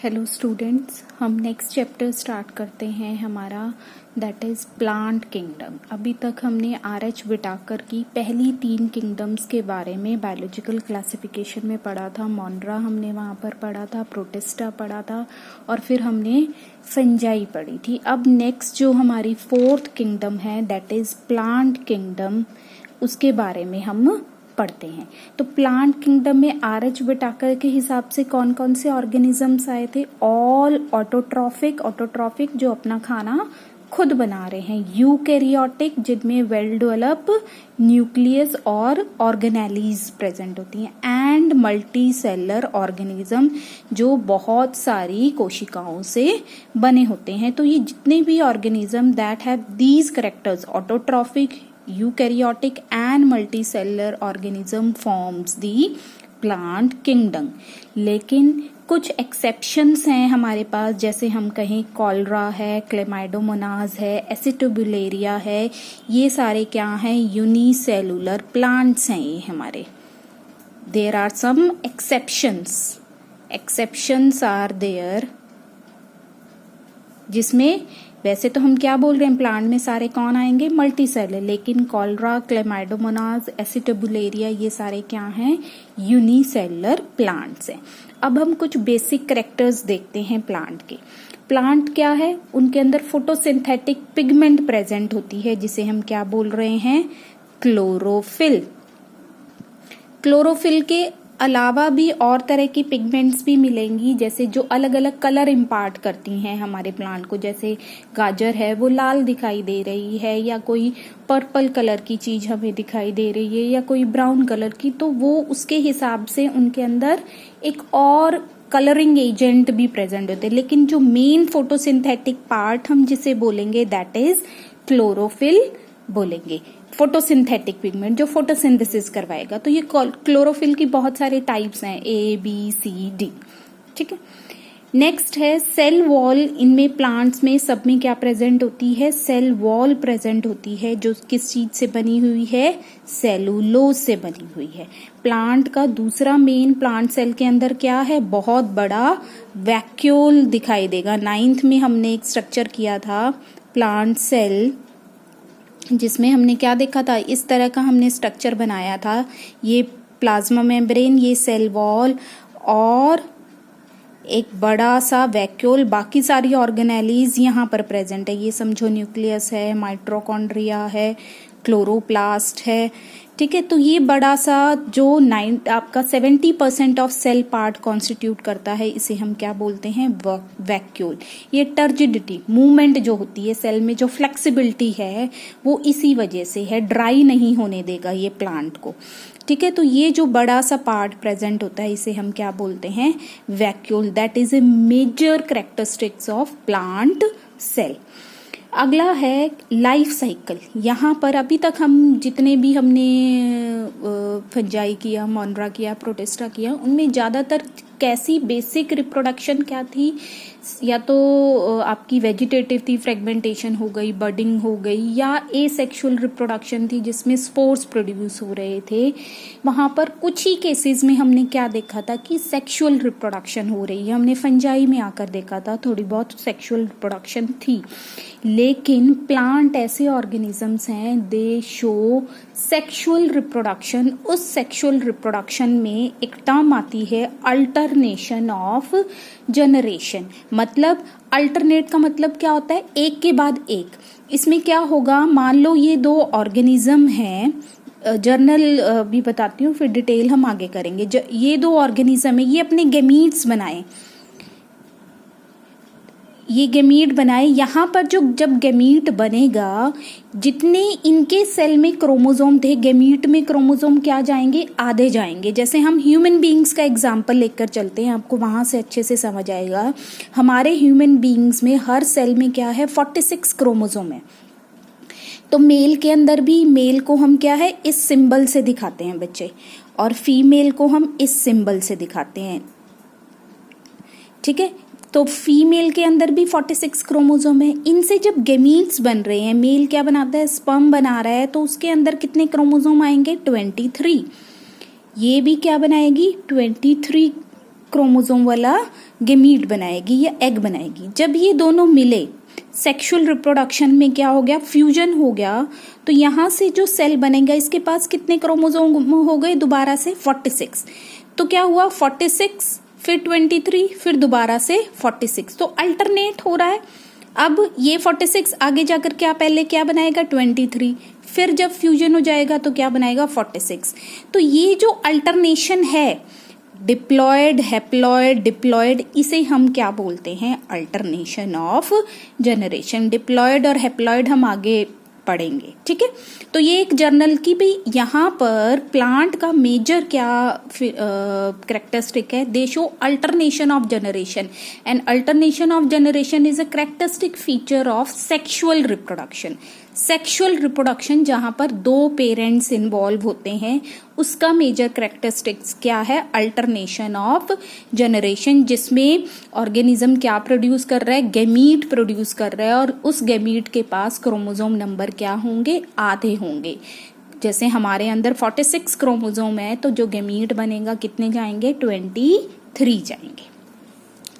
Hello students, हम next chapter start करते हैं हमारा, दैट इज़ प्लांट किंगडम। अभी तक हमने आर.एच. विटाकर की पहली 3 किंगडम्स के बारे में बायोलॉजिकल क्लासिफिकेशन में पढ़ा था। मोनरा हमने वहाँ पर पढ़ा था, प्रोटिस्टा पढ़ा था और फिर हमने फंजाई पढ़ी थी। अब नेक्स्ट जो हमारी 4th किंगडम है दैट इज़ प्लांट किंगडम, उसके बारे में हम पढ़ते हैं। तो प्लांट किंगडम में आर.एच. विटाकर के हिसाब से कौन कौन से ऑर्गेनिजम्स आए थे? ऑल ऑटोट्रॉफिक जो अपना खाना खुद बना रहे हैं, यूकैरियोटिक जिनमें वेल डेवलप न्यूक्लियस और ऑर्गेनेलीज प्रेजेंट होती हैं, एंड मल्टी सेलर ऑर्गेनिज्म जो बहुत सारी कोशिकाओं से बने होते हैं। तो ये जितने भी organism that have these characters, autotrophic, eukaryotic and multicellular organism forms the plant kingdom. लेकिन कुछ एक्सेप्शंस हैं हमारे पास, जैसे हम कहें कॉलरा है, क्लेमाइडोमोनास है, एसिटोब्यूलेरिया है, ये सारे क्या हैं? यूनिसेलुलर प्लांट्स हैं ये हमारे। There are some exceptions are there, जिसमें वैसे तो हम क्या बोल रहे हैं, प्लांट में सारे कौन आएंगे? मल्टीसेलुलर, लेकिन कॉलरा, क्लेमाइडोमोनास, एसिटोब्यूलेरिया ये सारे क्या हैं? यूनिसेलुलर प्लांट्स हैं। अब हम कुछ बेसिक कैरेक्टर्स देखते हैं प्लांट के। प्लांट क्या है? उनके अंदर फोटोसिंथेटिक पिगमेंट प्रेजेंट होती है, जिसे हम क्या बोल रहे हैं? क्लोरोफिल। क्लोरोफिल के अलावा भी और तरह की पिगमेंट्स भी मिलेंगी, जैसे जो अलग अलग कलर इम्पार्ट करती हैं हमारे प्लांट को। जैसे गाजर है वो लाल दिखाई दे रही है, या कोई पर्पल कलर की चीज हमें दिखाई दे रही है, या कोई ब्राउन कलर की, तो वो उसके हिसाब से उनके अंदर एक और कलरिंग एजेंट भी प्रेजेंट होते हैं। लेकिन जो मेन फोटोसिंथेटिक पार्ट हम जिसे बोलेंगे दैट इज क्लोरोफिल बोलेंगे। फोटोसिंथेटिक पिगमेंट जो फोटोसिंथेसिस करवाएगा। तो ये क्लोरोफिल की बहुत सारे टाइप्स हैं, A, B, C, D। ठीक है। नेक्स्ट है सेल वॉल। इनमें प्लांट्स में सब में क्या प्रेजेंट होती है? सेल वॉल प्रेजेंट होती है, जो किस चीज से बनी हुई है? सेलुलोज से बनी हुई है। प्लांट का दूसरा मेन, प्लांट सेल के अंदर क्या है? बहुत बड़ा वैक्यूल दिखाई देगा। 9th में हमने एक स्ट्रक्चर किया था प्लांट सेल, जिसमें हमने क्या देखा था? इस तरह का हमने स्ट्रक्चर बनाया था। ये प्लाज्मा मेम्ब्रेन, ये सेल वॉल और एक बड़ा सा वैक्यूल, बाकी सारी ऑर्गेनेलीज यहाँ पर प्रेजेंट है। ये समझो न्यूक्लियस है, माइटोकॉन्ड्रिया है, क्लोरोप्लास्ट है। ठीक है। तो ये बड़ा सा जो आपका 70% ऑफ सेल पार्ट कॉन्स्टिट्यूट करता है, इसे हम क्या बोलते हैं? वैक्यूल। ये टर्जिडिटी, मूवमेंट जो होती है सेल में, जो फ्लेक्सिबिलिटी है, वो इसी वजह से है, ड्राई नहीं होने देगा ये प्लांट को। ठीक है। तो ये जो बड़ा सा पार्ट प्रेजेंट होता है, इसे हम क्या बोलते हैं? Vacuole. That is a major characteristics of plant cell. अगला है लाइफ साइकिल। यहाँ पर अभी तक हम जितने भी हमने फंजाई किया, मोनरा किया, प्रोटिस्टा किया, उनमें ज्यादातर कैसी बेसिक रिप्रोडक्शन क्या थी? या तो आपकी वेजिटेटिव थी, फ्रेगमेंटेशन हो गई, बर्डिंग हो गई, या एसेक्सुअल रिप्रोडक्शन थी जिसमें स्पोर्स प्रोड्यूस हो रहे थे। वहां पर कुछ ही केसेस में हमने क्या देखा था कि सेक्सुअल रिप्रोडक्शन हो रही है। हमने फंजाई में आकर देखा था थोड़ी बहुत सेक्सुअल रिप्रोडक्शन थी। लेकिन प्लांट ऐसे ऑर्गेनिजम्स हैं दे शो सेक्सुअल रिप्रोडक्शन। उस सेक्सुअल रिप्रोडक्शन में एक टर्म आती है अल्टरनेशन ऑफ जनरेशन। मतलब अल्टरनेट का मतलब क्या होता है? एक के बाद एक। इसमें क्या होगा? मान लो ये 2 ऑर्गेनिज्म हैं, जर्नल भी बताती हूँ, फिर डिटेल हम आगे करेंगे। ये 2 ऑर्गेनिज्म है, ये अपने गेमीट्स बनाए, ये गेमीट बनाए। यहाँ पर जो जब गेमीट बनेगा, जितने इनके सेल में क्रोमोसोम थे, गेमीट में क्रोमोसोम क्या जाएंगे? आधे जाएंगे। जैसे हम ह्यूमन बीइंग्स का एग्जांपल लेकर चलते हैं, आपको वहां से अच्छे से समझ आएगा। हमारे ह्यूमन बीइंग्स में हर सेल में क्या है? 46 क्रोमोसोम है। तो मेल के अंदर भी, मेल को हम क्या है? इस सिंबल से दिखाते हैं बच्चे, और फीमेल को हम इस सिंबल से दिखाते हैं। ठीक है। तो फीमेल के अंदर भी 46 क्रोमोसोम है। इनसे जब गेमीट्स बन रहे हैं, मेल क्या बनाता है? स्पर्म बना रहा है, तो उसके अंदर कितने क्रोमोसोम आएंगे? 23। ये भी क्या बनाएगी? 23 क्रोमोसोम वाला गेमीट बनाएगी या एग बनाएगी। जब ये दोनों मिले सेक्सुअल रिप्रोडक्शन में क्या हो गया, फ्यूजन हो गया, तो यहाँ से जो सेल बनेगा इसके पास कितने क्रोमोसोम हो गए दोबारा से 46। तो क्या हुआ 46 फिर 23 फिर दोबारा से 46, तो अल्टरनेट हो रहा है। अब ये 46 आगे जाकर क्या पहले क्या बनाएगा 23, फिर जब फ्यूजन हो जाएगा तो क्या बनाएगा 46। तो ये जो अल्टरनेशन है डिप्लॉयड हैप्लॉयड डिप्लॉयड, इसे हम क्या बोलते हैं, अल्टरनेशन ऑफ जनरेशन। डिप्लॉयड और हैप्लॉयड हम आगे पढ़ेंगे, ठीक है। तो ये एक जर्नल की भी यहाँ पर प्लांट का मेजर क्या करेक्टरिस्टिक है, दे show alternation of generation and alternation of generation is a characteristic feature of sexual reproduction. Sexual reproduction जहां पर दो पेरेंट्स इन्वॉल्व होते हैं उसका मेजर करेक्टरिस्टिक्स क्या है, अल्टरनेशन ऑफ जनरेशन, जिसमें ऑर्गेनिज्म क्या प्रोड्यूस कर रहा है, गैमीट प्रोड्यूस कर रहा है, और उस गैमीट के पास क्रोमोसोम नंबर क्या होंगे, आधे होंगे। जैसे हमारे अंदर 46 क्रोमोसोम है तो जो गैमीट बनेगा कितने जाएंगे, 23 जाएंगे,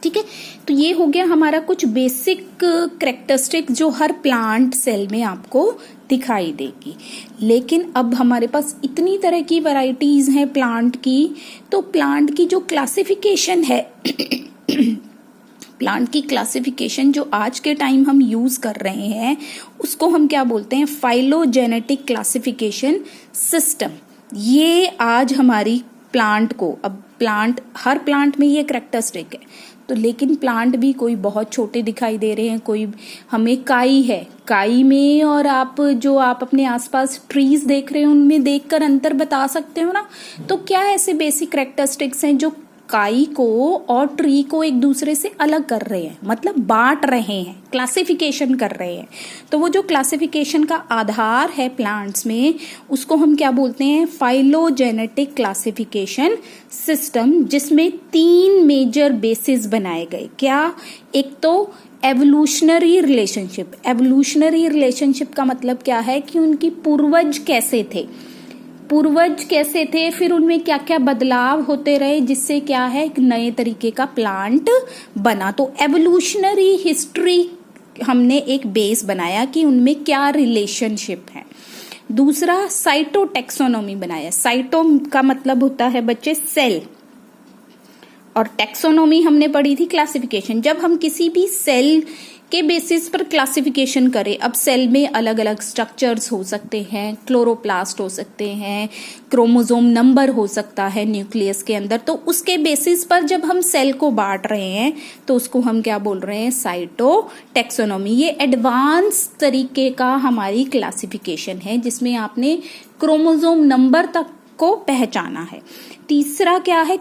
ठीक है। तो ये हो गया हमारा कुछ बेसिक करेक्टरिस्टिक जो हर प्लांट सेल में आपको दिखाई देगी। लेकिन अब हमारे पास इतनी तरह की वैरायटीज हैं प्लांट की, तो प्लांट की जो क्लासिफिकेशन है प्लांट की क्लासिफिकेशन जो आज के टाइम हम यूज कर रहे हैं उसको हम क्या बोलते हैं, फाइलोजेनेटिक क्लासिफिकेशन सिस्टम। ये आज हमारी प्लांट को, अब प्लांट हर प्लांट में ये करेक्टरिस्टिक है, तो लेकिन प्लांट भी कोई बहुत छोटे दिखाई दे रहे हैं, कोई हमें काई है, काई में और आप जो आप अपने आसपास ट्रीज देख रहे हैं उनमें देखकर अंतर बता सकते हो ना। तो क्या ऐसे बेसिक करेक्टरिस्टिक्स हैं जो काई को और ट्री को एक दूसरे से अलग कर रहे हैं, मतलब बांट रहे हैं, क्लासिफिकेशन कर रहे हैं। तो वो जो क्लासिफिकेशन का आधार है प्लांट्स में उसको हम क्या बोलते हैं, फाइलोजेनेटिक क्लासिफिकेशन सिस्टम, जिसमें 3 मेजर बेसिस बनाए गए। क्या, एक तो एवोल्यूशनरी रिलेशनशिप। एवोल्यूशनरी रिलेशनशिप का मतलब क्या है कि उनकी पूर्वज कैसे थे, फिर उनमें क्या क्या बदलाव होते रहे जिससे क्या है एक नए तरीके का प्लांट बना। तो एवोल्यूशनरी हिस्ट्री हमने एक बेस बनाया कि उनमें क्या रिलेशनशिप है। दूसरा साइटोटैक्सोनॉमी बनाया। साइटो का मतलब होता है बच्चे सेल, और टैक्सोनॉमी हमने पढ़ी थी क्लासिफिकेशन। जब हम किसी भी सेल के बेसिस पर क्लासिफिकेशन करें, अब सेल में अलग अलग स्ट्रक्चर्स हो सकते हैं, क्लोरोप्लास्ट हो सकते हैं, क्रोमोसोम नंबर हो सकता है न्यूक्लियस के अंदर, तो उसके बेसिस पर जब हम सेल को बांट रहे हैं तो उसको हम क्या बोल रहे हैं, साइटोटैक्सोनॉमी। ये एडवांस तरीके का हमारी क्लासिफिकेशन है जिसमें आपने क्रोमोसोम नंबर तक को पहचाना है। तीसरा क्या है,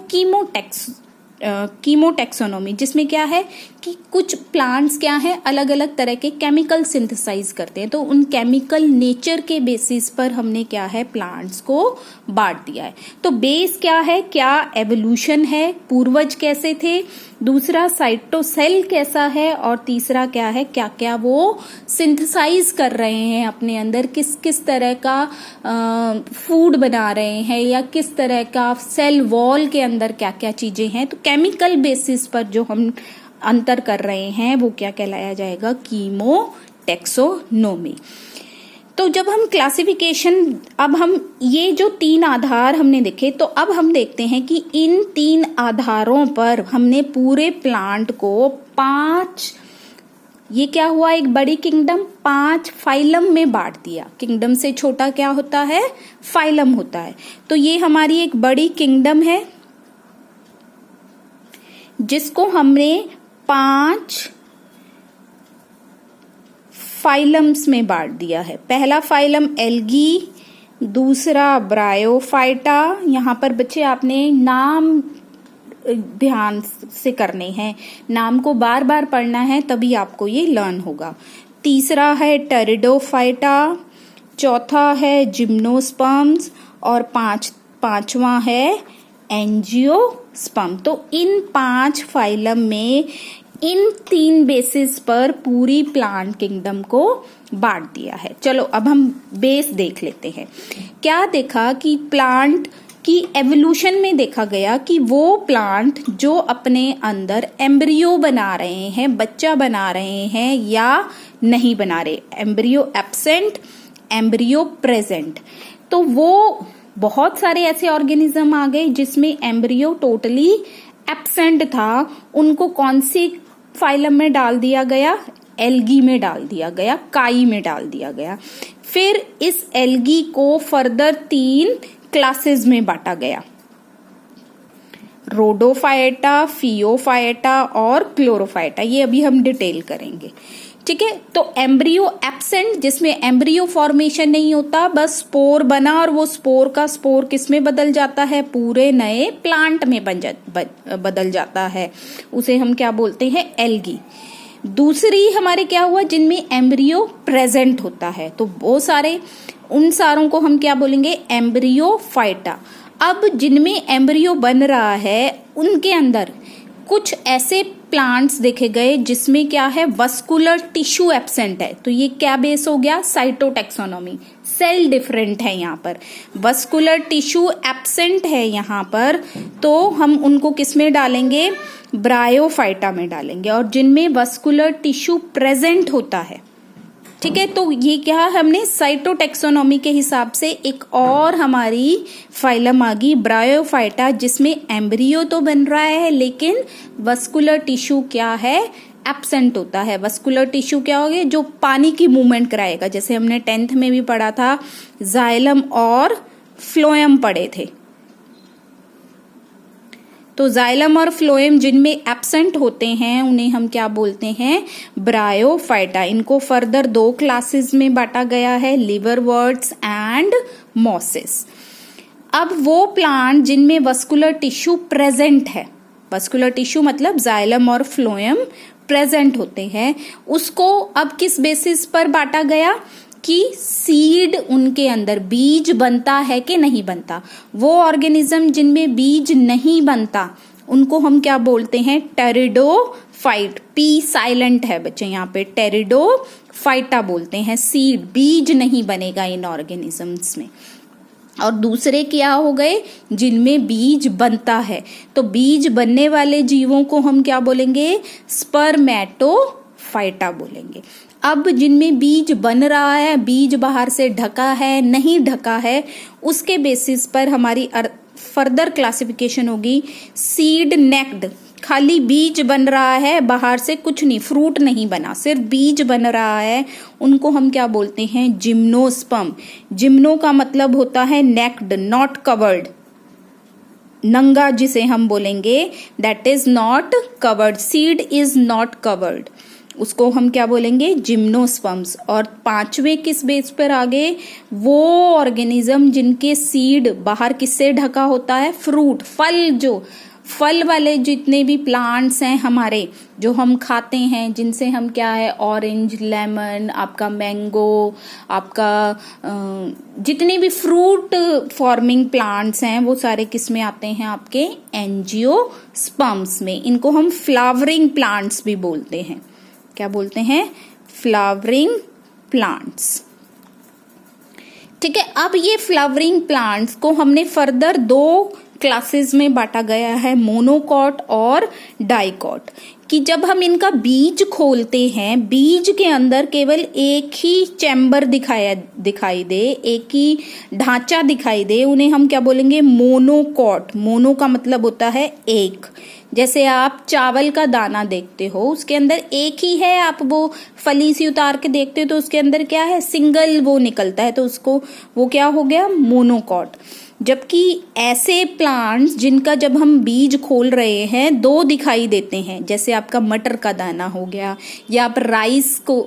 कीमोटैक्सोनॉमी, जिसमें क्या है कि कुछ प्लांट्स क्या है अलग अलग तरह के केमिकल सिंथेसाइज करते हैं, तो उन केमिकल नेचर के बेसिस पर हमने क्या है प्लांट्स को बांट दिया है। तो बेस क्या है, क्या एवोल्यूशन है, पूर्वज कैसे थे, दूसरा साइटोसेल कैसा है, और तीसरा क्या है क्या क्या वो सिंथेसाइज कर रहे हैं अपने अंदर, किस किस तरह का फूड बना रहे हैं, या किस तरह का सेल वॉल के अंदर क्या क्या चीजें हैं। तो केमिकल बेसिस पर जो हम अंतर कर रहे हैं वो क्या कहलाया जाएगा, कीमोटैक्सोनॉमी। तो जब हम क्लासिफिकेशन, अब हम ये जो 3 आधार हमने देखे, तो अब हम देखते हैं कि इन 3 आधारों पर हमने पूरे प्लांट को 5, ये क्या हुआ, एक बड़ी किंगडम 5 फाइलम में बांट दिया। किंगडम से छोटा क्या होता है, फाइलम होता है। तो ये हमारी एक बड़ी किंगडम है जिसको हमने 5 फाइलम्स में बांट दिया है। पहला फाइलम एल्गी, दूसरा ब्रायोफाइटा। यहाँ पर बच्चे आपने नाम ध्यान से करने हैं, नाम को बार बार पढ़ना है तभी आपको ये लर्न होगा। तीसरा है टेरिडोफाइटा, चौथा है जिम्नोस्पर्म्स, और पांचवा है एंजियोस्पर्म। तो इन 5 फाइलम में इन 3 बेसिस पर पूरी प्लांट किंगडम को बांट दिया है। चलो अब हम बेस देख लेते हैं। क्या देखा कि प्लांट कि एवोल्यूशन में देखा गया कि वो प्लांट जो अपने अंदर एम्ब्रियो बना रहे हैं, बच्चा बना रहे हैं या नहीं बना रहे, एम्ब्रियो एब्सेंट, एम्ब्रियो प्रेजेंट, तो वो बहुत सारे ऐसे ऑर्गेनिज्म आ गए जिसमें एम्ब्रियो टोटली एब्सेंट था, उनको कौन सी फाइलम में डाल दिया गया, एल्गी में डाल दिया गया, काई में डाल दिया गया। फिर इस एल्गी को फर्दर 3 क्लासेस में बांटा गया, रोडोफाइटा, फियोफाइटा और क्लोरोफाइटा। ये अभी हम डिटेल करेंगे, ठीक है। तो एम्ब्रियो एब्सेंट, जिसमें एम्ब्रियो फॉर्मेशन नहीं होता, बस स्पोर बना और वो स्पोर का स्पोर किस में बदल जाता है, पूरे नए प्लांट में बदल जाता है, उसे हम क्या बोलते हैं, एल्गी। दूसरी हमारे क्या हुआ, जिनमें एम्ब्रियो प्रेजेंट होता है, तो वो सारे, उन सारों को हम क्या बोलेंगे, एम्ब्रियोफाइटा। अब जिनमें एम्ब्रियो बन रहा है उनके अंदर कुछ ऐसे प्लांट्स देखे गए जिसमें क्या है, वस्कुलर टिश्यू एब्सेंट है, तो ये क्या बेस हो गया, साइटोटैक्सोनॉमी, सेल डिफरेंट है यहाँ पर, वस्कुलर टिश्यू एब्सेंट है यहाँ पर, तो हम उनको किस में डालेंगे, ब्रायोफाइटा में डालेंगे। और जिनमें वस्कुलर टिश्यू प्रेजेंट होता है, ठीक है, तो ये क्या, हमने साइटोटैक्सोनॉमी के हिसाब से एक और हमारी फाइलम आ गई, ब्रायोफाइटा, जिसमें एम्ब्रियो तो बन रहा है लेकिन वस्कुलर टिश्यू क्या है, एब्सेंट होता है। वस्कुलर टिश्यू क्या हो गया, जो पानी की मूवमेंट कराएगा, जैसे हमने 10th में भी पढ़ा था, जाइलम और फ्लोएम पढ़े थे। तो जाइलम और फ्लोएम जिनमें एब्सेंट होते हैं उन्हें हम क्या बोलते हैं, ब्रायोफाइटा। इनको फर्दर 2 क्लासेस में बांटा गया है, लिवरवर्ट्स एंड मॉसेस। अब वो प्लांट जिनमें वस्कुलर टिश्यू प्रेजेंट है, वस्कुलर टिश्यू मतलब जाइलम और फ्लोएम प्रेजेंट होते हैं, उसको अब किस बेसिस पर बांटा गया कि सीड उनके अंदर, बीज बनता है कि नहीं बनता। वो ऑर्गेनिज्म जिनमें बीज नहीं बनता उनको हम क्या बोलते हैं, टेरिडोफाइट, पी साइलेंट है बच्चे यहाँ पे, टेरिडोफाइटा बोलते हैं। सीड, बीज नहीं बनेगा इन ऑर्गेनिजम्स में। और दूसरे क्या हो गए, जिनमें बीज बनता है, तो बीज बनने वाले जीवों को हम क्या बोलेंगे, स्पर्मेटोफाइटा बोलेंगे। अब जिनमें बीज बन रहा है, बीज बाहर से ढका है नहीं ढका है, उसके बेसिस पर हमारी फर्दर क्लासिफिकेशन होगी, सीड नेक्ड, खाली बीज बन रहा है, बाहर से कुछ नहीं, फ्रूट नहीं बना, सिर्फ बीज बन रहा है, उनको हम क्या बोलते हैं, जिम्नोस्पर्म। जिम्नो का मतलब होता है नेक्ड, नॉट कवर्ड, नंगा जिसे हम बोलेंगे, that is not covered, seed is not covered, उसको हम क्या बोलेंगे, जिम्नोस्पर्म्स। और 5वें किस बेस पर आगे, वो ऑर्गेनिज्म जिनके सीड बाहर किससे ढका होता है, फ्रूट, फल, जो फल वाले जितने भी प्लांट्स हैं हमारे, जो हम खाते हैं, जिनसे हम क्या है, ऑरेंज, लेमन, आपका मैंगो, आपका जितने भी फ्रूट फॉर्मिंग प्लांट्स हैं, वो सारे किस में आते हैं, आपके एंजियोस्पर्म्स में। इनको हम फ्लावरिंग प्लांट्स भी बोलते हैं, क्या बोलते हैं, फ्लावरिंग प्लांट्स, ठीक है। अब ये फ्लावरिंग प्लांट्स को हमने फर्दर 2 क्लासेस में बांटा गया है, मोनोकॉट और डाइकॉट, कि जब हम इनका बीज खोलते हैं, बीज के अंदर केवल एक ही चैम्बर दिखाई दे, एक ही ढांचा दिखाई दे, उन्हें हम क्या बोलेंगे, मोनोकॉट। मोनो का मतलब होता है एक, जैसे आप चावल का दाना देखते हो, उसके अंदर एक ही है, आप वो फली सी उतार के देखते हो तो उसके अंदर क्या है, सिंगल वो निकलता है, तो उसको वो क्या हो गया, मोनोकॉट। जबकि ऐसे प्लांट्स जिनका जब हम बीज खोल रहे हैं 2 दिखाई देते हैं, जैसे आपका मटर का दाना हो गया, या आप राइस को,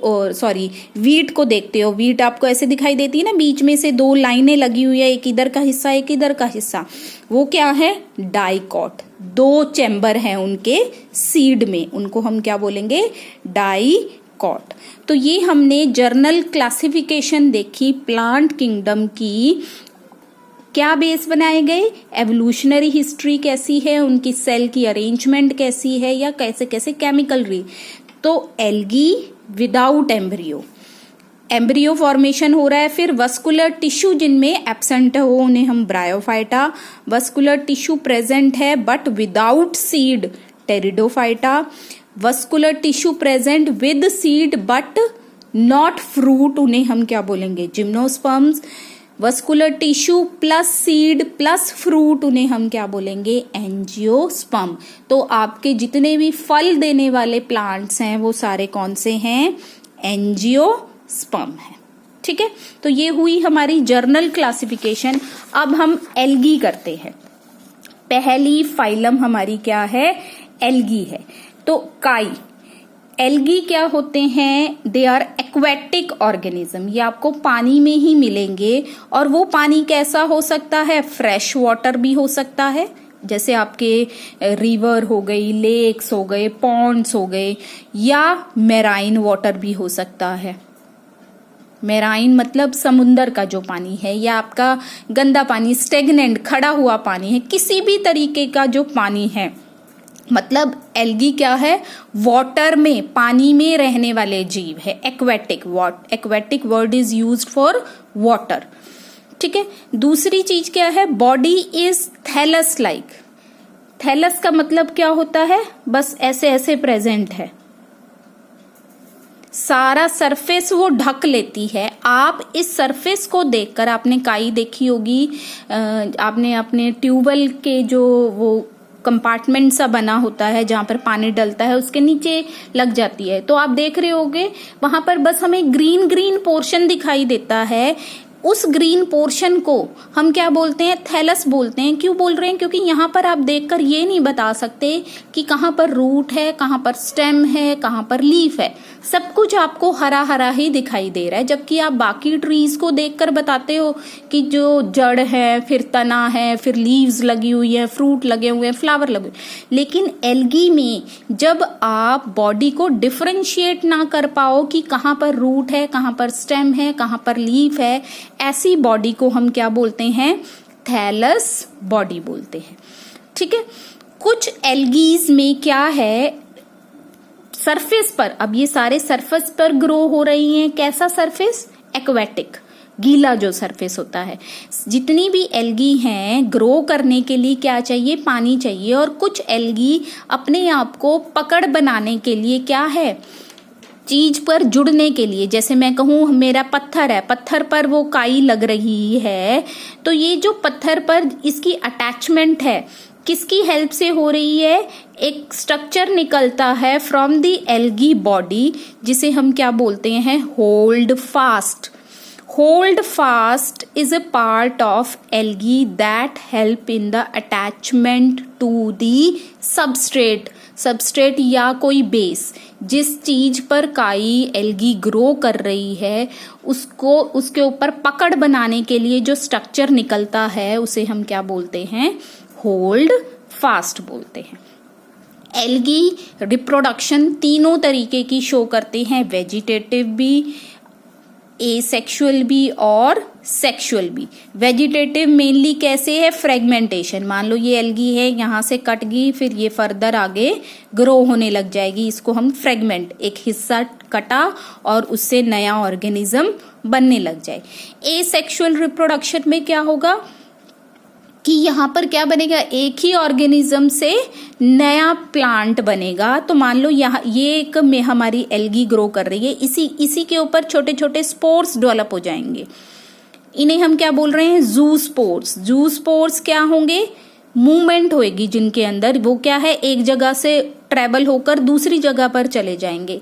वीट को देखते हो, वीट आपको ऐसे दिखाई देती है ना, बीच में से 2 लाइनें लगी हुई है, एक इधर का हिस्सा एक इधर का हिस्सा, वो क्या है, डाइकॉट। 2 चैम्बर हैं उनके सीड में, उनको हम क्या बोलेंगे, डाइकॉट। तो ये हमने जर्नल क्लासिफिकेशन देखी प्लांट किंगडम की, क्या बेस बनाए गए, एवोल्यूशनरी हिस्ट्री कैसी है, उनकी सेल की अरेंजमेंट कैसी है, या कैसे कैसे केमिकल री। तो algae without embryo, embryo formation हो रहा है। फिर वस्कुलर टिश्यू जिनमें एब्सेंट हो उन्हें हम ब्रायोफाइटा, वस्कुलर टिश्यू प्रेजेंट है but without seed pteridophyta, vascular tissue present with seed but not fruit उन्हें हम क्या बोलेंगे, gymnosperms, vascular tissue plus seed plus fruit उन्हें हम क्या बोलेंगे, एंजियोस्पर्म। तो आपके जितने भी फल देने वाले प्लांट्स हैं वो सारे कौन से हैं, एंजियोस्पर्म है। ठीक है, तो ये हुई हमारी जर्नल क्लासिफिकेशन। अब हम एल्गी करते हैं। पहली फाइलम हमारी क्या है, एल्गी है। तो काई, एल्गी क्या होते हैं, दे आर एक्वेटिक ऑर्गेनिज्म, ये आपको पानी में ही मिलेंगे। और वो पानी कैसा हो सकता है, फ्रेश वाटर भी हो सकता है, जैसे आपके रिवर हो गई, लेक्स हो गए, पॉन्ड्स हो गए, या मेराइन वाटर भी हो सकता है। मेराइन मतलब समुंदर का जो पानी है, या आपका गंदा पानी, स्टेगनेंट खड़ा हुआ पानी है, किसी भी तरीके का जो पानी है। मतलब एल्गी क्या है, वाटर में, पानी में रहने वाले जीव है, aquatic. Aquatic word is used for water. ठीक है, दूसरी चीज क्या है, body is thallus like. Thallus का मतलब क्या होता है, बस ऐसे ऐसे प्रेजेंट है, सारा सरफेस वो ढक लेती है। आप इस सरफेस को देखकर, आपने काई देखी होगी, आपने अपने ट्यूबवेल के जो वो कंपार्टमेंट सा बना होता है जहां पर पानी डलता है, उसके नीचे लग जाती है, तो आप देख रहे होगे वहां पर बस हमें ग्रीन ग्रीन पोर्शन दिखाई देता है। उस ग्रीन पोर्शन को हम क्या बोलते हैं, थैलस बोलते हैं। क्यों बोल रहे हैं, क्योंकि यहाँ पर आप देखकर ये नहीं बता सकते कि कहाँ पर रूट है, कहाँ पर स्टेम है, कहाँ पर लीफ है, सब कुछ आपको हरा हरा ही दिखाई दे रहा है। जबकि आप बाकी ट्रीज को देखकर बताते हो कि जो जड़ है, फिर तना है, फिर लीव्स लगी हुई है, फ्रूट लगे हुए हैं, फ्लावर लगे हुए। लेकिन एल्गी में जब आप बॉडी को डिफरेंशिएट ना कर पाओ कि कहाँ पर रूट है, कहाँ पर स्टेम है, कहाँ पर लीफ है, ऐसी बॉडी को हम क्या बोलते हैं, थैलस बॉडी बोलते हैं। ठीक है, कुछ एल्गीज में क्या है, सरफेस पर, अब ये सारे सरफेस पर ग्रो हो रही हैं। कैसा सरफेस, एक्वेटिक, गीला जो सरफेस होता है। जितनी भी एल्गी हैं, ग्रो करने के लिए क्या चाहिए, पानी चाहिए। और कुछ एल्गी अपने आप को पकड़ बनाने के लिए क्या है, चीज पर जुड़ने के लिए, जैसे मैं कहूँ मेरा पत्थर है, पत्थर पर वो काई लग रही है, तो ये जो पत्थर पर इसकी अटैचमेंट है, किसकी हेल्प से हो रही है, एक स्ट्रक्चर निकलता है फ्रॉम द एल्गी बॉडी, जिसे हम क्या बोलते हैं, hold fast. Hold fast is a part of algae that help in the attachment to the substrate. Substrate या कोई बेस, जिस चीज पर काई एल्गी ग्रो कर रही है, उसको उसके ऊपर पकड़ बनाने के लिए जो स्ट्रक्चर निकलता है, उसे हम क्या बोलते हैं, होल्ड फास्ट बोलते हैं। एल्गी रिप्रोडक्शन तीनों तरीके की शो करते हैं, वेजिटेटिव भी, एसेक्सुअल भी और सेक्सुअल भी। वेजिटेटिव मेनली कैसे है, फ्रेगमेंटेशन। मान लो ये एल्गी है, यहाँ से कट गई, फिर ये फर्दर आगे ग्रो होने लग जाएगी, इसको हम फ्रेगमेंट, एक हिस्सा कटा और उससे नया ऑर्गेनिज्म बनने लग जाए। एसेक्सुअल रिप्रोडक्शन में क्या होगा कि यहाँ पर क्या बनेगा, एक ही ऑर्गेनिज्म से नया प्लांट बनेगा। तो मान लो यहाँ ये एक में हमारी एल्गी ग्रो कर रही है, इसी के ऊपर छोटे छोटे स्पोर्स डेवलप हो जाएंगे। इन्हें हम क्या बोल रहे हैं, जू स्पोर्स। जू स्पोर्स क्या होंगे, मूवमेंट होएगी जिनके अंदर, वो क्या है, एक जगह से ट्रेवल होकर दूसरी जगह पर चले जाएंगे।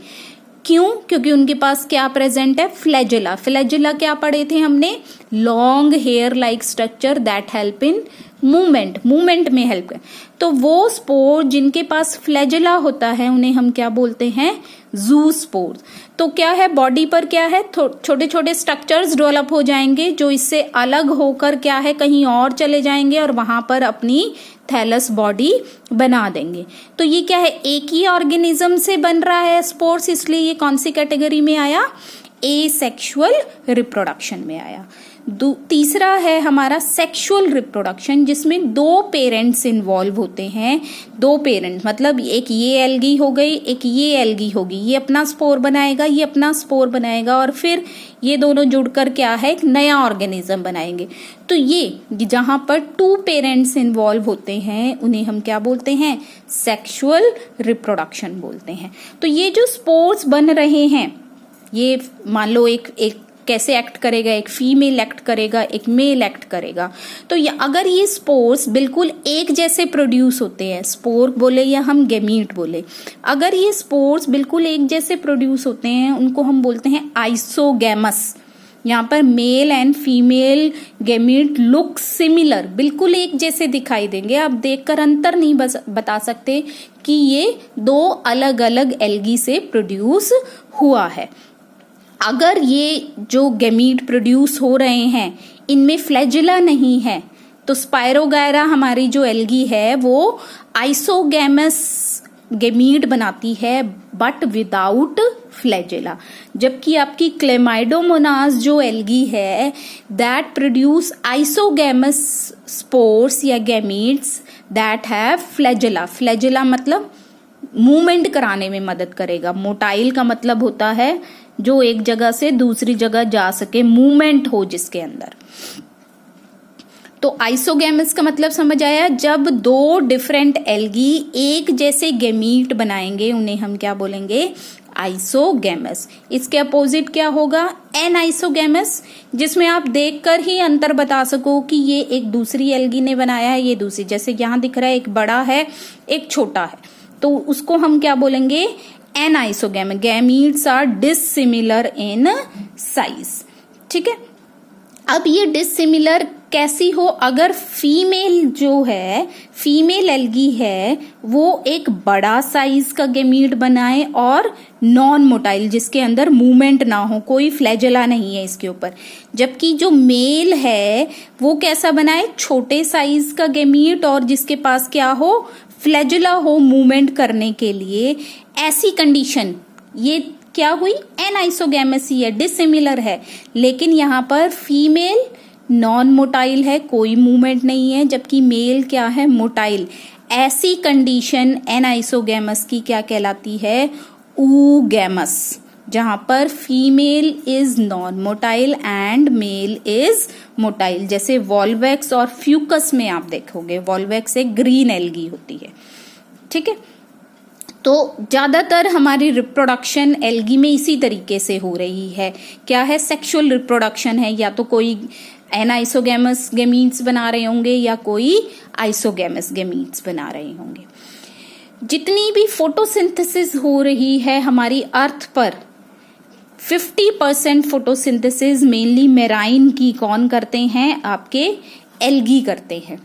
क्यों, क्योंकि उनके पास क्या प्रेजेंट है, फ्लैजेला। फ्लैजेला क्या पढ़े थे हमने, long hair like structure that help in movement में हेल्प कर। तो वो स्पोर जिनके पास फ्लैजेला होता है उन्हें हम क्या बोलते हैं, जू स्पोर। तो क्या है, बॉडी पर क्या है, छोटे छोटे स्ट्रक्चर्स डेवलप हो जाएंगे जो इससे अलग होकर क्या है, कहीं और चले जाएंगे और वहां पर अपनी थैलस बॉडी बना देंगे। तो ये क्या है, एक ही ऑर्गेनिज्म से बन रहा है स्पोर्स, इसलिए ये कौन सी कैटेगरी में आया, एसेक्सुअल रिप्रोडक्शन में आया। तीसरा है हमारा सेक्सुअल रिप्रोडक्शन, जिसमें 2 पेरेंट्स इन्वॉल्व होते हैं। 2 पेरेंट्स मतलब एक ये एल्गी हो गई, एक ये एल्गी होगी, ये अपना स्पोर बनाएगा, ये अपना स्पोर बनाएगा, और फिर ये दोनों जुड़कर क्या है, एक नया ऑर्गेनिज्म बनाएंगे। तो ये जहां पर 2 पेरेंट्स इन्वॉल्व होते हैं उन्हें हम क्या बोलते हैं, सेक्सुअल रिप्रोडक्शन बोलते हैं। तो ये जो स्पोर्स बन रहे हैं, ये मान लो एक कैसे एक्ट करेगा, एक फीमेल एक्ट करेगा, एक मेल एक्ट करेगा। तो अगर ये स्पोर्स बिल्कुल एक जैसे प्रोड्यूस होते हैं, स्पोर बोले या हम गैमीट बोले, अगर ये स्पोर्स बिल्कुल एक जैसे प्रोड्यूस होते हैं उनको हम बोलते हैं आइसोगैमस। यहाँ पर male and female gamete look similar, बिल्कुल एक जैसे दिखाई देंगे, आप देखकर अंतर नहीं बता सकते कि ये 2 अलग अलग एल्गी से प्रोड्यूस हुआ है। अगर ये जो गैमीट प्रोड्यूस हो रहे हैं इनमें फ्लैजिला नहीं है, तो स्पायरोगायरा हमारी जो एल्गी है वो आइसोगैमस गैमीट बनाती है बट विदाउट फ्लैजिला। जबकि आपकी क्लेमाइडोमोनास जो एल्गी है दैट प्रोड्यूस आइसोगैमस स्पोर्स या gametes that have flagella. Flagella मतलब मूवमेंट कराने में मदद करेगा। मोटाइल का मतलब होता है जो एक जगह से दूसरी जगह जा सके, मूवमेंट हो जिसके अंदर। तो आइसोगैमस का मतलब समझ आया, जब 2 डिफरेंट एल्गी एक जैसे गैमीट बनाएंगे उन्हें हम क्या बोलेंगे, आइसोगैमस। इसके अपोजिट क्या होगा, एन आइसोगैमस, जिसमें आप देखकर ही अंतर बता सको कि ये एक दूसरी एल्गी ने बनाया है, ये दूसरी। जैसे यहां दिख रहा है एक बड़ा है एक छोटा है, तो उसको हम क्या बोलेंगे, anisogamous. Gametes are dissimilar in size. ठीक है, अब ये डिसिमिलर कैसी हो, अगर फीमेल जो है, फीमेल एल्गी है, वो एक बड़ा साइज का गैमीट बनाए और नॉन मोटाइल, जिसके अंदर मूवमेंट ना हो, कोई फ्लैजिला नहीं है इसके ऊपर। जबकि जो मेल है वो कैसा बनाए, छोटे साइज का गैमीट और जिसके पास क्या हो, फ्लैजिला हो मूवमेंट करने के लिए। ऐसी कंडीशन ये क्या हुई, एन आइसोगैमस ही है, डिसिमिलर है, लेकिन यहाँ पर फीमेल नॉन मोटाइल है, कोई मूवमेंट नहीं है, जबकि मेल क्या है, मोटाइल। ऐसी कंडीशन एन आइसोगैमस की क्या कहलाती है, ऊगैमस, जहां पर female is non motile and male is motile. जैसे वॉल्वैक्स और फ्यूकस में आप देखोगे, वॉल्वैक्स एक ग्रीन एल्गी होती है। ठीक है, तो ज्यादातर हमारी रिप्रोडक्शन एल्गी में इसी तरीके से हो रही है। क्या है, सेक्सुअल रिप्रोडक्शन है, या तो कोई एनाइसोगैमस गैमीट्स बना रहे होंगे या कोई आइसोगैमस गैमीट्स बना रहे होंगे। जितनी भी फोटोसिंथेसिस हो रही है हमारी अर्थ पर, 50% फोटोसिंथेसिस मेनली मेराइन की कौन करते हैं, आपके एल्गी करते हैं।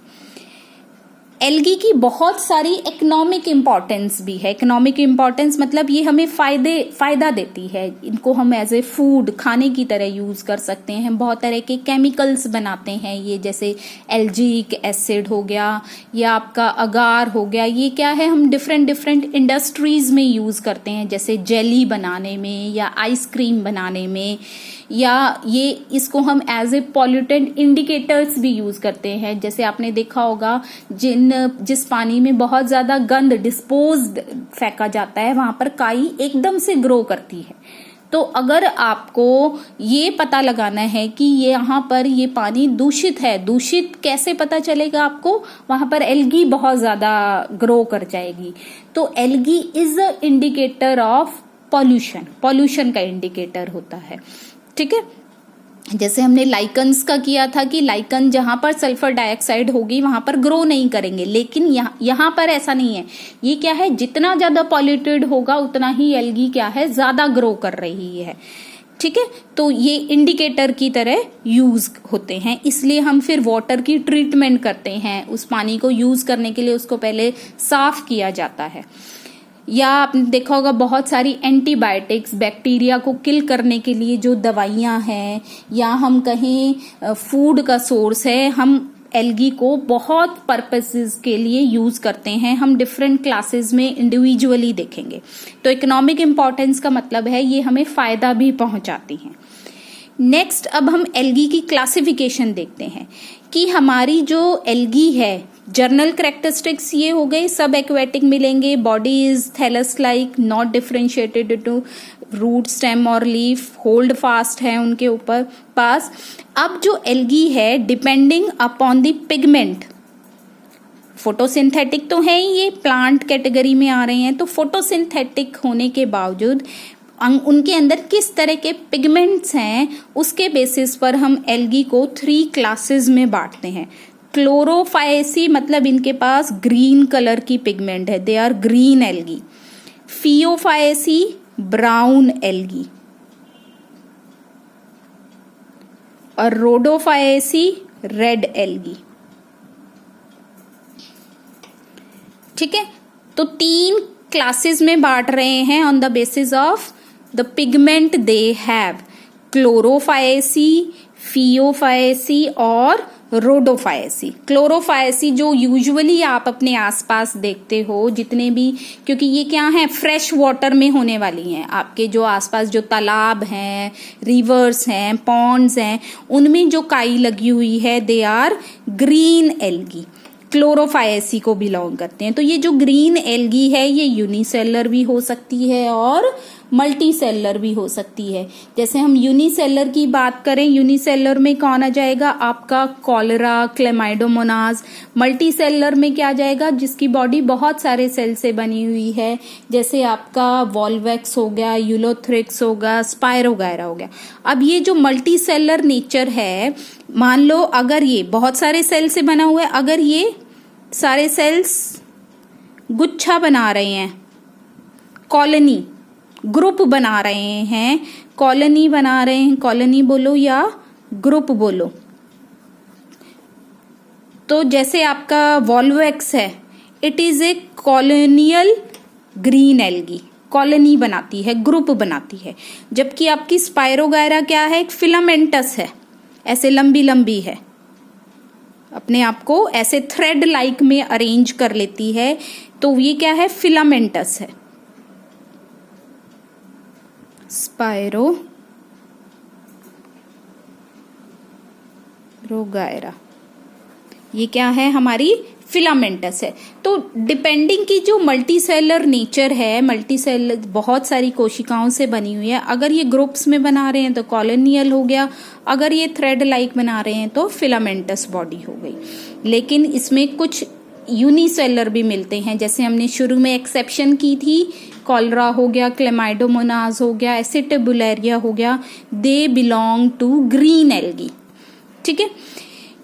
एल्गी की बहुत सारी इकोनॉमिक इम्पोर्टेंस भी है। इकोनॉमिक इम्पोर्टेंस मतलब ये हमें फायदा देती है, इनको हम एज ए फूड खाने की तरह यूज कर सकते हैं। बहुत तरह के केमिकल्स बनाते हैं ये, जैसे एल्जिक एसिड हो गया या आपका अगार हो गया, ये क्या है, हम डिफरेंट इंडस्ट्रीज में यूज करते हैं, जैसे जेली बनाने में या आइसक्रीम बनाने में, या ये इसको हम एज ए पॉल्यूटेंट इंडिकेटर्स भी यूज करते हैं। जैसे आपने देखा होगा जिस पानी में बहुत ज्यादा गंद डिस्पोज्ड फेंका जाता है, वहां पर काई एकदम से ग्रो करती है। तो अगर आपको ये पता लगाना है कि ये यहाँ पर ये पानी दूषित है, दूषित कैसे पता चलेगा आपको, वहां पर एल्गी बहुत ज्यादा ग्रो कर जाएगी। तो algae is a indicator of pollution का इंडिकेटर होता है। ठीक है, जैसे हमने लाइकन्स का किया था कि लाइकन जहां पर सल्फर डाइऑक्साइड होगी वहां पर ग्रो नहीं करेंगे, लेकिन यहाँ पर ऐसा नहीं है। ये क्या है, जितना ज्यादा पॉल्यूटेड होगा उतना ही एल्गी क्या है, ज्यादा ग्रो कर रही है। ठीक है, तो ये इंडिकेटर की तरह यूज होते हैं, इसलिए हम फिर वाटर की ट्रीटमेंट करते हैं। उस पानी को यूज करने के लिए उसको पहले साफ किया जाता है। या आपने देखा होगा बहुत सारी एंटीबायोटिक्स, बैक्टीरिया को किल करने के लिए जो दवाइयां हैं, या हम कहें फूड का सोर्स है, हम एल्गी को बहुत पर्पसेस के लिए यूज करते हैं। हम डिफरेंट क्लासेस में इंडिविजुअली देखेंगे। तो इकोनॉमिक इम्पोर्टेंस का मतलब है ये हमें फायदा भी पहुंचाती हैं। नेक्स्ट अब हम एल्गी की क्लासिफिकेशन देखते हैं कि हमारी जो एल्गी है, जर्नल कैरेक्टरिस्टिक्स ये हो गए, सब एक्वेटिक मिलेंगे, body is thallus like, not differentiated to root, stem और लीफ, होल्ड फास्ट है उनके ऊपर पास। अब जो एल्गी है depending upon the pigment, photosynthetic तो है ही, ये प्लांट कैटेगरी में आ रहे हैं, तो फोटोसिंथेटिक होने के बावजूद उनके अंदर किस तरह के पिगमेंट्स हैं उसके बेसिस पर हम एल्गी को 3 क्लासेस में बांटते हैं। क्लोरोफायेसी मतलब इनके पास ग्रीन कलर की पिगमेंट है, they are green algae. Phaeophyceae brown algae, और रोडोफायेसी रेड एल्गी। ठीक है, तो 3 क्लासेस में बांट रहे हैं on the basis of the pigment they have, chlorophyceae, phaeophyceae और रोडोफायेसी। क्लोरोफायेसी जो यूजुअली आप अपने आसपास देखते हो जितने भी, क्योंकि ये क्या है, फ्रेश वाटर में होने वाली हैं, आपके जो आसपास जो तालाब हैं, रिवर्स हैं, पॉन्ड्स हैं, उनमें जो काई लगी हुई है, दे आर ग्रीन एल्गी, क्लोरोफायेसी को बिलोंग करते हैं। तो ये जो ग्रीन एल्गी है ये यूनिसेलर भी हो सकती है और मल्टी सेलर भी हो सकती है। जैसे हम यूनिसेलर की बात करें, यूनिसेलर में कौन आ जाएगा आपका, कॉलरा, क्लेमाइडोमोनास। मल्टी सेलर में क्या आ जाएगा, जिसकी बॉडी बहुत सारे सेल से बनी हुई है, जैसे आपका वॉल्वैक्स हो गया, यूलोथ्रिक्स होगा, स्पायरोगायरा हो गया। अब ये जो मल्टी सेलर नेचर है, मान लो अगर ये बहुत सारे सेल से बना हुआ है, अगर ये सारे सेल्स गुच्छा बना रहे हैं, कॉलोनी, ग्रुप बना रहे हैं, कॉलोनी बना रहे हैं, कॉलोनी बोलो या ग्रुप बोलो, तो जैसे आपका वॉल्वैक्स है, it is a colonial green algae, colony बनाती है, ग्रुप बनाती है। जबकि आपकी स्पायरोगायरा क्या है, एक फिलामेंटस है, ऐसे लंबी लंबी है, अपने आप को ऐसे थ्रेड लाइक में अरेंज कर लेती है, तो ये क्या है, फिलामेंटस है। स्पायरोगायरा ये क्या है, हमारी फिलामेंटस है। तो डिपेंडिंग की जो मल्टी सेलर नेचर है, मल्टी सेलर बहुत सारी कोशिकाओं से बनी हुई है, अगर ये ग्रुप्स में बना रहे हैं तो कॉलोनियल हो गया, अगर ये थ्रेड लाइक बना रहे हैं तो फिलामेंटस बॉडी हो गई। लेकिन इसमें कुछ यूनिसेलर भी मिलते हैं, जैसे हमने शुरू में एक्सेप्शन की थी, कॉलरा हो गया, क्लेमाइडोमोनास हो गया, एसिटिबुलेरिया हो गया, they belong to green algae. ठीक है,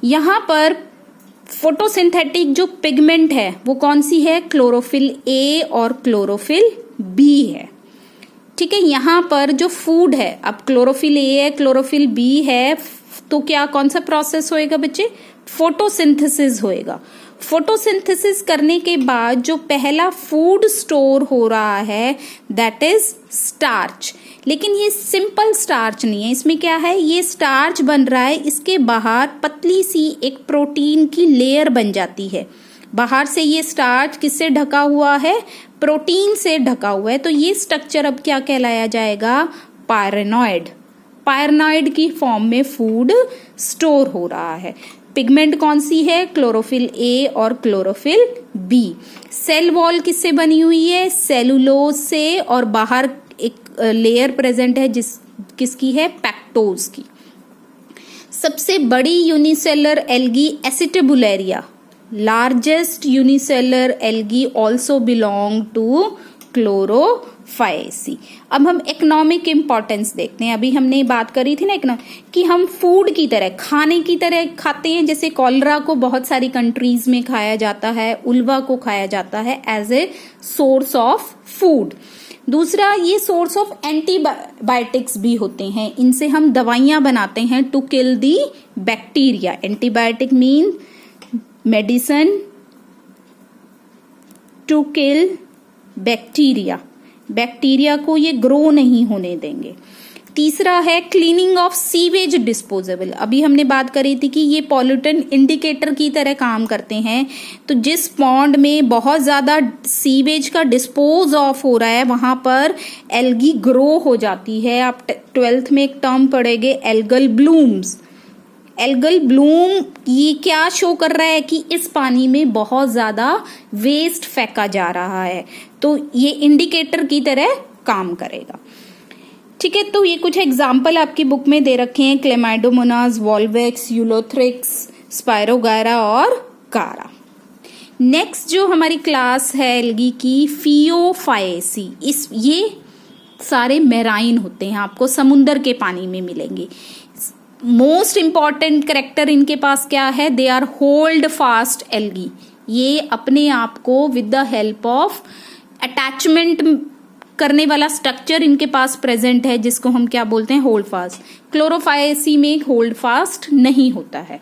यहाँ पर फोटोसिंथेटिक जो पिगमेंट है वो कौन सी है, क्लोरोफिल ए और क्लोरोफिल बी है। ठीक है, यहाँ पर जो फूड है, अब क्लोरोफिल ए है, क्लोरोफिल बी है, तो क्या कौन सा प्रोसेस होएगा बच्चे, फोटोसिंथेसिस होएगा। फोटोसिंथेसिस करने के बाद जो पहला फूड स्टोर हो रहा है दैट इज स्टार्च। लेकिन ये सिंपल स्टार्च नहीं है, इसमें क्या है, ये स्टार्च बन रहा है, इसके बाहर पतली सी एक प्रोटीन की लेयर बन जाती है। बाहर से ये स्टार्च किससे ढका हुआ है, प्रोटीन से ढका हुआ है। तो ये स्ट्रक्चर अब क्या कहलाया जाएगा, पायरेनॉइड। पायरेनॉइड की फॉर्म में फूड स्टोर हो रहा है। पिगमेंट कौन सी है, क्लोरोफिल ए और क्लोरोफिल बी। सेल वॉल किससे बनी हुई है, सेलुलोज से, और बाहर एक लेयर प्रेजेंट है किसकी है, पैक्टोज की। सबसे बड़ी unicellular algae acetabularia, largest unicellular algae also belong to chlorophyceae. अब हम इकोनॉमिक इंपॉर्टेंस देखते हैं। अभी हमने बात करी थी ना कि हम फूड की तरह, खाने की तरह खाते हैं। जैसे कॉलरा को बहुत सारी कंट्रीज में खाया जाता है, उल्वा को खाया जाता है as a source of food. दूसरा, ये सोर्स ऑफ एंटीबायोटिक्स भी होते हैं, इनसे हम दवाइयां बनाते हैं to kill the bacteria. Antibiotic mean medicine to kill bacteria, bacteria को ये ग्रो नहीं होने देंगे। तीसरा है क्लीनिंग ऑफ सीवेज डिस्पोजेबल। अभी हमने बात करी थी कि ये पॉल्यूटेंट इंडिकेटर की तरह काम करते हैं। तो जिस पॉन्ड में बहुत ज़्यादा सीवेज का डिस्पोज ऑफ हो रहा है वहाँ पर एल्गी ग्रो हो जाती है। आप 12th में एक टर्म पढ़ेंगे एल्गल ब्लूम्स। एल्गल ब्लूम ये क्या शो कर रहा है कि इस पानी में बहुत ज़्यादा वेस्ट फेंका जा रहा है, तो ये इंडिकेटर की तरह काम करेगा। ठीक है, तो ये कुछ एग्जाम्पल आपकी बुक में दे रखे हैं, क्लेमाइडोमोनास, वॉल्वेक्स, यूलोथ्रिक्स, स्पायरोगायरा और कारा। नेक्स्ट जो हमारी क्लास है एल्गी की, फियोफाएसी। ये सारे मेराइन होते हैं, आपको समुंदर के पानी में मिलेंगे। मोस्ट इंपॉर्टेंट करेक्टर इनके पास क्या है, they are hold fast algae. ये अपने आप को with the help of attachment करने वाला स्ट्रक्चर इनके पास प्रेजेंट है, जिसको हम क्या बोलते हैं, होल्ड फास्ट। क्लोरोफाएसी में होल्ड फास्ट नहीं होता है,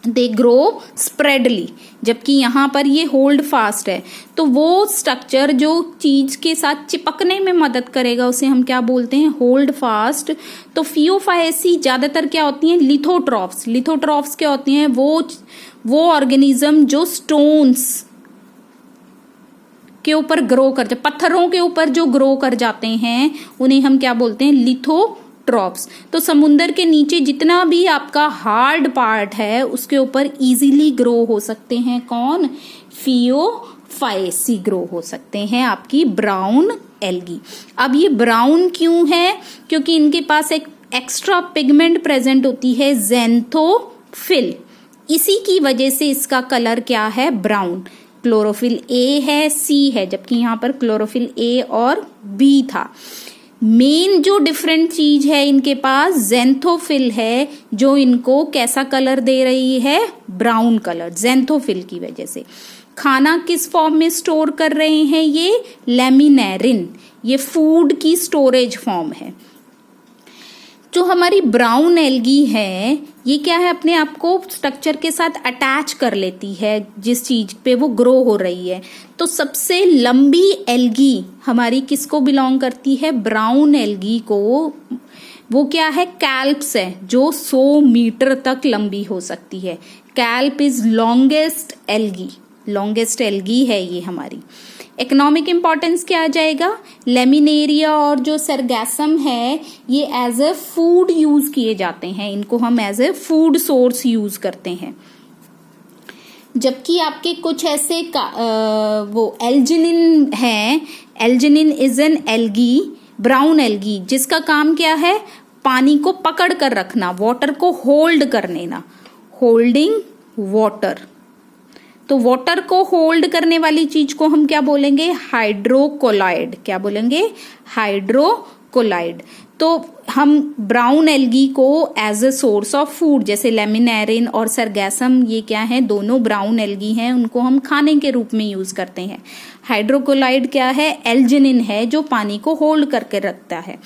दे ग्रो स्प्रेडली, जबकि यहाँ पर ये होल्ड फास्ट है। तो वो स्ट्रक्चर जो चीज के साथ चिपकने में मदद करेगा उसे हम क्या बोलते हैं, होल्ड फास्ट। तो फियोफाएसी ज्यादातर क्या होती हैं, लिथोट्रॉफ्स। लिथोट्रॉफ्स क्या होती हैं, वो ऑर्गेनिज्म जो स्टोन्स के ऊपर ग्रो कर जाते, पत्थरों के ऊपर जो ग्रो कर जाते हैं उन्हें हम क्या बोलते हैं, लिथोट्रॉप्स। तो समुंदर के नीचे जितना भी आपका हार्ड पार्ट है उसके ऊपर इजीली ग्रो हो सकते हैं कौन, फियोफाएसी ग्रो हो सकते हैं आपकी ब्राउन एल्गी। अब ये ब्राउन क्यों है, क्योंकि इनके पास एक एक्स्ट्रा पिगमेंट प्रेजेंट होती है, ज़ैंथोफिल। इसी की वजह से इसका कलर क्या है, ब्राउन। क्लोरोफिल ए है, सी है, जबकि यहाँ पर क्लोरोफिल ए और बी था। मेन जो डिफरेंट चीज है इनके पास ज़ैंथोफिल है, जो इनको कैसा कलर दे रही है, ब्राउन कलर, ज़ैंथोफिल की वजह से। खाना किस फॉर्म में स्टोर कर रहे हैं, ये लेमिनेरिन, ये फूड की स्टोरेज फॉर्म है। जो हमारी ब्राउन एल्गी है ये क्या है, अपने आप को स्ट्रक्चर के साथ अटैच कर लेती है जिस चीज पे वो ग्रो हो रही है। तो सबसे लंबी एल्गी हमारी किसको बिलोंग करती है, ब्राउन एल्गी को। वो क्या है, कैल्प्स है, जो 100 मीटर तक लंबी हो सकती है। Kelp is longest algae, longest algae है ये हमारी। इकोनॉमिक इंपॉर्टेंस क्या आ जाएगा, लेमिनेरिया और जो सरगैसम है ये एज ए फूड यूज किए जाते हैं, इनको हम as a food source use करते हैं। जबकि आपके कुछ ऐसे वो एल्जिनिन है, एल्जिनिन is an algae, brown algae, जिसका काम क्या है, पानी को पकड़ कर रखना, वाटर को होल्ड कर लेना, होल्डिंग वाटर। तो वाटर को होल्ड करने वाली चीज को हम क्या बोलेंगे, हाइड्रोकोलाइड। क्या बोलेंगे, हाइड्रोकोलाइड। तो हम ब्राउन एल्गी को as a source of food, जैसे लेमिनेरिन और सरगैसम, ये क्या है, दोनों ब्राउन एल्गी हैं, उनको हम खाने के रूप में यूज करते हैं। हाइड्रोकोलाइड क्या है, एल्जिनिन है, जो पानी को होल्ड करके रखता है।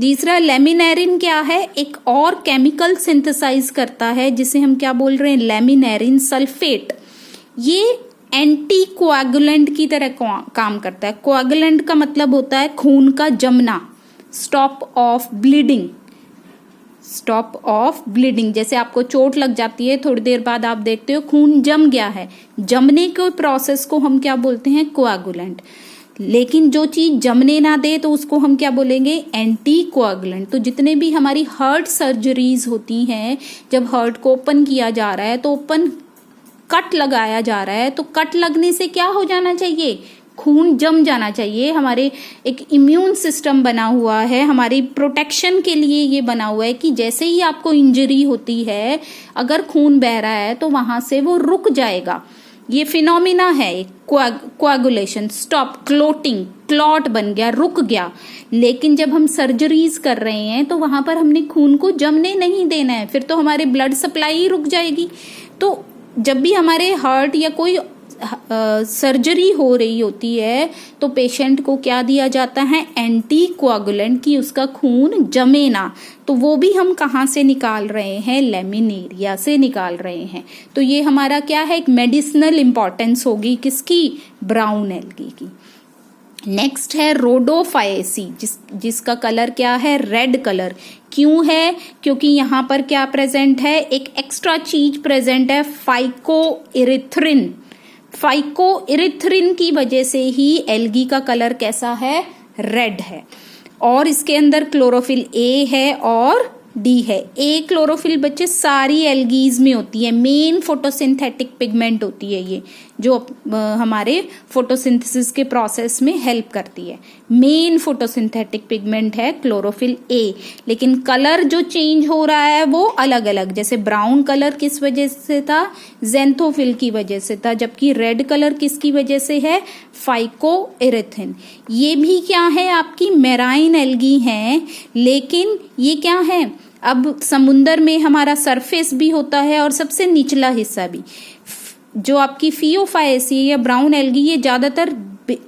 तीसरा लेमिनेरिन क्या है, एक और केमिकल सिंथेसाइज करता है जिसे हम क्या बोल रहे हैं, लेमिनेरिन सल्फेट। ये एंटी कोआगुलेंट की तरह काम करता है। कोआगुलेंट का मतलब होता है खून का जमना, stop of bleeding, stop of bleeding. जैसे आपको चोट लग जाती है, थोड़ी देर बाद आप देखते हो खून जम गया है, जमने के प्रोसेस को हम क्या बोलते हैं, कोआगुलेंट। लेकिन जो चीज जमने ना दे तो उसको हम क्या बोलेंगे, एंटी कोआगुलेंट। तो जितने भी हमारी हार्ट सर्जरीज होती हैं, जब हार्ट को ओपन किया जा रहा है तो ओपन कट लगाया जा रहा है, तो कट लगने से क्या हो जाना चाहिए, खून जम जाना चाहिए। हमारे एक इम्यून सिस्टम बना हुआ है, हमारी प्रोटेक्शन के लिए ये बना हुआ है कि जैसे ही आपको इंजरी होती है, अगर खून बह रहा है तो वहां से वो रुक जाएगा। ये फिनोमिना है कोआगुलेशन, स्टॉप, क्लोटिंग, क्लॉट बन गया, रुक गया। लेकिन जब हम सर्जरीज कर रहे हैं तो वहां पर हमने खून को जमने नहीं देना है, फिर तो हमारे ब्लड सप्लाई ही रुक जाएगी। तो जब भी हमारे हार्ट या कोई सर्जरी हो रही होती है तो पेशेंट को क्या दिया जाता है, एंटी कोआगुलेंट, की उसका खून जमे ना। तो वो भी हम कहाँ से निकाल रहे हैं, लेमिनेरिया से निकाल रहे हैं। तो ये हमारा क्या है, एक मेडिसिनल इंपॉर्टेंस होगी किसकी, ब्राउन एल्गी की। नेक्स्ट है रोडोफाएसी, जिसका कलर क्या है, रेड कलर। क्यों है? क्योंकि यहाँ पर क्या प्रेजेंट है, एक एक्स्ट्रा चीज प्रेजेंट है, फाइकोइरिथ्रिन। फाइकोइरिथ्रिन की वजह से ही एल्गी का कलर कैसा है, रेड है। और इसके अंदर क्लोरोफिल ए है और डी है। ए क्लोरोफिल बच्चे सारी एल्गीज में होती है, मेन फोटोसिंथेटिक पिगमेंट होती है ये, जो हमारे फोटोसिंथेसिस के प्रोसेस में हेल्प करती है। मेन फोटोसिंथेटिक पिगमेंट है क्लोरोफिल ए। लेकिन कलर जो चेंज हो रहा है वो अलग अलग, जैसे ब्राउन कलर किस वजह से था, ज़ैंथोफिल की वजह से था, जबकि रेड कलर किसकी वजह से है, फाइकोइरिथ्रिन। ये भी क्या है, आपकी मेराइन एल्गी हैं, लेकिन ये क्या है, अब समुंदर में हमारा सरफेस भी होता है और सबसे निचला हिस्सा भी। जो आपकी फियोफाएसी या ब्राउन एल्गी ये ज्यादातर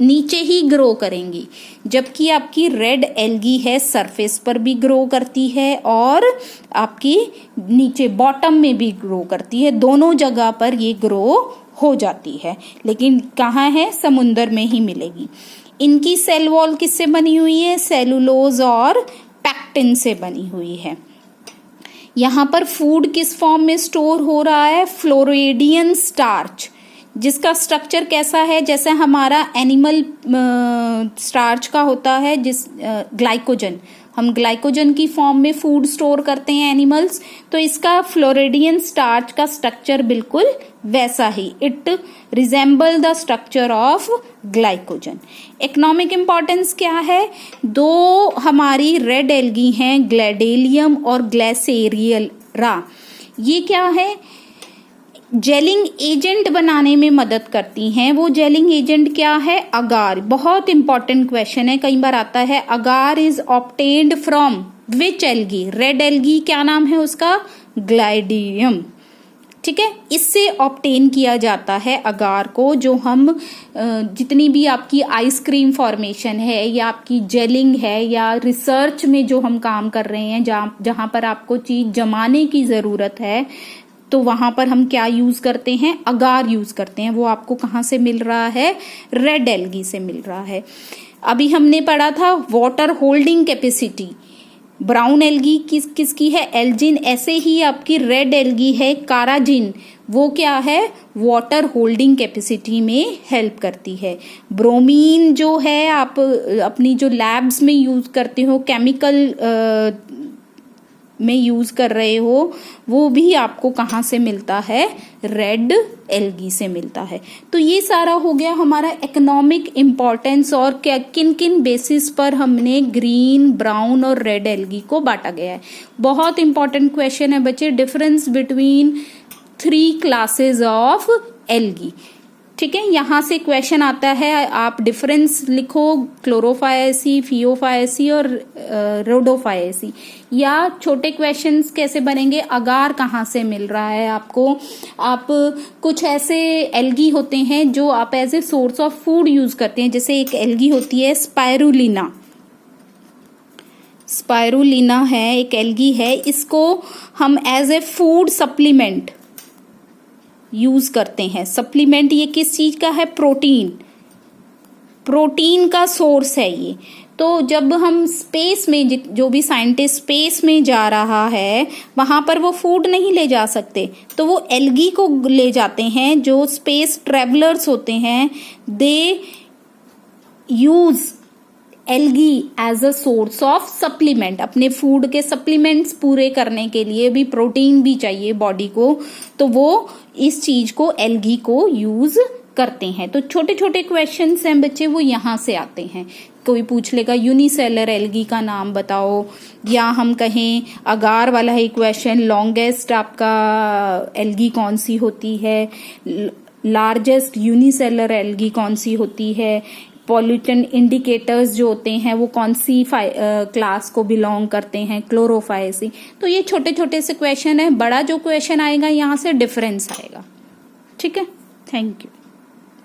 नीचे ही ग्रो करेंगी, जबकि आपकी रेड एल्गी है सरफेस पर भी ग्रो करती है और आपकी नीचे बॉटम में भी ग्रो करती है, दोनों जगह पर ये ग्रो हो जाती है। लेकिन कहाँ है, समुंदर में ही मिलेगी। इनकी सेल वॉल किससे बनी हुई है, सेलुलोज और पैक्टिन से बनी हुई है। यहाँ पर फूड किस फॉर्म में स्टोर हो रहा है, फ्लोरिडियन स्टार्च, जिसका स्ट्रक्चर कैसा है, जैसे हमारा एनिमल स्टार्च का होता है, जिस ग्लाइकोजन, हम ग्लाइकोजन की फॉर्म में फूड स्टोर करते हैं एनिमल्स, तो इसका फ्लोरिडियन स्टार्च का स्ट्रक्चर बिल्कुल वैसा ही, it resemble the structure of glycogen. Economic importance क्या है, दो हमारी रेड एल्गी हैं, ग्लैडेलियम और ग्लेसेरियरा। ये क्या है, जेलिंग एजेंट बनाने में मदद करती हैं। वो जेलिंग एजेंट क्या है, अगार। बहुत इंपॉर्टेंट क्वेश्चन है, कई बार आता है। Agar is obtained from which algae, red algae क्या नाम है उसका, ग्लाइडियम। ठीक है, इससे ऑब्टेन किया जाता है अगार को, जो हम जितनी भी आपकी आइसक्रीम फॉर्मेशन है या आपकी जेलिंग है या रिसर्च में जो हम काम कर रहे हैं, जहां पर आपको चीज जमाने की जरूरत है, तो वहां पर हम क्या यूज करते हैं, अगार यूज करते हैं। वो आपको कहाँ से मिल रहा है, रेड एल्गी से मिल रहा है। अभी हमने पढ़ा था water holding capacity, brown algae किसकी है, एल्जिन। ऐसे ही आपकी रेड एल्गी है काराजिन, वो क्या है, वाटर होल्डिंग कैपेसिटी में हेल्प करती है। ब्रोमीन जो है आप अपनी जो लैब्स में यूज करते हो, केमिकल में यूज कर रहे हो, वो भी आपको कहाँ से मिलता है, रेड एल्गी से मिलता है। तो ये सारा हो गया हमारा इकोनॉमिक इम्पोर्टेंस और क्या किन किन बेसिस पर हमने ग्रीन, ब्राउन और रेड एल्गी को बांटा गया है। बहुत इंपॉर्टेंट क्वेश्चन है बच्चे, difference between 3 classes of algae. ठीक है, यहां से क्वेश्चन आता है, आप डिफरेंस लिखो, क्लोरोफाएसी, फियोफाएसी और रोडोफाएसी। या छोटे क्वेश्चंस कैसे बनेंगे, अगार कहाँ से मिल रहा है आपको, आप कुछ ऐसे एल्गी होते हैं जो आप as a source of food use करते हैं। जैसे एक एल्गी होती है स्पाइरुलिना, स्पाइरुलिना है एक एल्गी है, इसको हम as a food supplement use करते हैं। सप्लीमेंट ये किस चीज का है, प्रोटीन, प्रोटीन का सोर्स है ये। तो जब हम स्पेस में, जो भी साइंटिस्ट स्पेस में जा रहा है, वहां पर वो फूड नहीं ले जा सकते, तो वो एल्गी को ले जाते हैं। जो स्पेस ट्रेवलर्स होते हैं, they use algae as a source of supplement. अपने फूड के सप्लीमेंट्स पूरे करने के लिए भी प्रोटीन भी चाहिए बॉडी को, तो वो इस चीज को, एल्गी को यूज करते हैं। तो छोटे छोटे क्वेश्चंस हैं बच्चे, वो यहाँ से आते हैं। कोई पूछ लेगा यूनिसेलर एल्गी का नाम बताओ, या हम कहें अगार वाला ही क्वेश्चन, लॉन्गेस्ट आपका एल्गी कौन सी होती है, लार्जेस्ट यूनिसेलर एल्गी कौन सी होती है, पॉल्यूटेंट इंडिकेटर्स जो होते हैं वो कौन सी क्लास को बिलोंग करते हैं, क्लोरोफाएसी। तो ये छोटे छोटे से क्वेश्चन है, बड़ा जो क्वेश्चन आएगा यहाँ से डिफरेंस आएगा। ठीक है, थैंक यू।